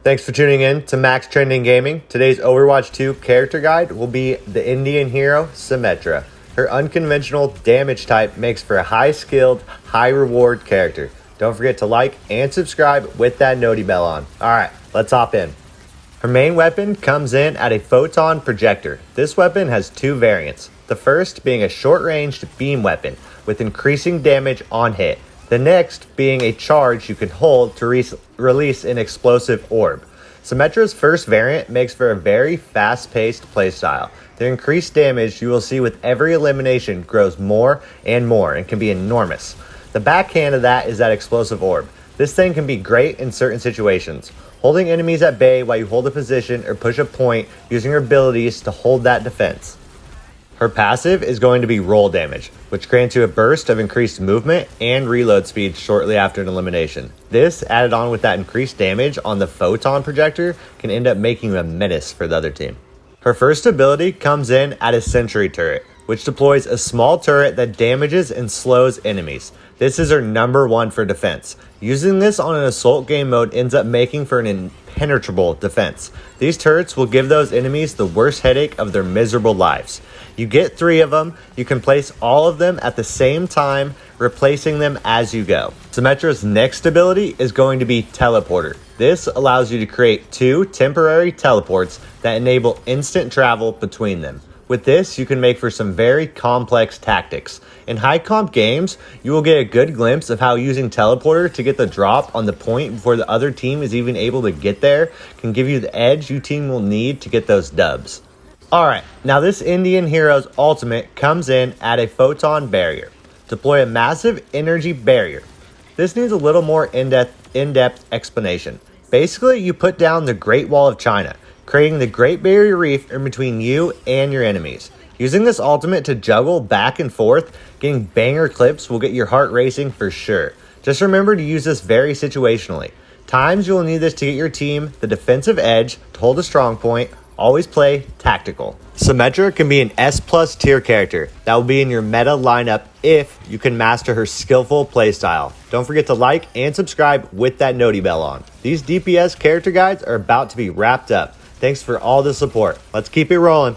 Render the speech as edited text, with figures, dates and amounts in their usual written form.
Thanks for tuning in to Max Trending Gaming. Today's Overwatch 2 character guide will be the Indian hero, Symmetra. Her unconventional damage type makes for a high-skilled, high-reward character. Don't forget to like and subscribe with that noti bell on. Alright, let's hop in. Her main weapon comes in at a photon projector. This weapon has two variants. The first being a short-ranged beam weapon with increasing damage on hit. The next being a charge you can hold to release an explosive orb. Symmetra's first variant makes for a very fast-paced playstyle. The increased damage you will see with every elimination grows more and more and can be enormous. The backhand of that is that explosive orb. This thing can be great in certain situations. Holding enemies at bay while you hold a position or push a point using her abilities to hold that defense. Her passive is going to be roll damage, which grants you a burst of increased movement and reload speed shortly after an elimination. This, added on with that increased damage on the photon projector, can end up making you a menace for the other team. Her first ability comes in at a sentry turret, which deploys a small turret that damages and slows enemies. This is her number one for defense. Using this on an assault game mode ends up making for an impenetrable defense. These turrets will give those enemies the worst headache of their miserable lives. You get 3 of them, you can place all of them at the same time, replacing them as you go. Symmetra's next ability is going to be Teleporter. This allows you to create 2 temporary teleports that enable instant travel between them. With this, you can make for some very complex tactics. In high comp games, you will get a good glimpse of how using Teleporter to get the drop on the point before the other team is even able to get there can give you the edge your team will need to get those dubs. Alright, now this Indian hero's ultimate comes in at a photon barrier. Deploy a massive energy barrier. This needs a little more in-depth explanation. Basically, you put down the Great Wall of China, creating the Great Barrier Reef in between you and your enemies. Using this ultimate to juggle back and forth, getting banger clips will get your heart racing for sure. Just remember to use this very situationally. Times you will need this to get your team the defensive edge to hold a strong point. Always play tactical. Symmetra can be an S+ tier character that will be in your meta lineup if you can master her skillful playstyle. Don't forget to like and subscribe with that noti bell on. These DPS character guides are about to be wrapped up. Thanks for all the support. Let's keep it rolling.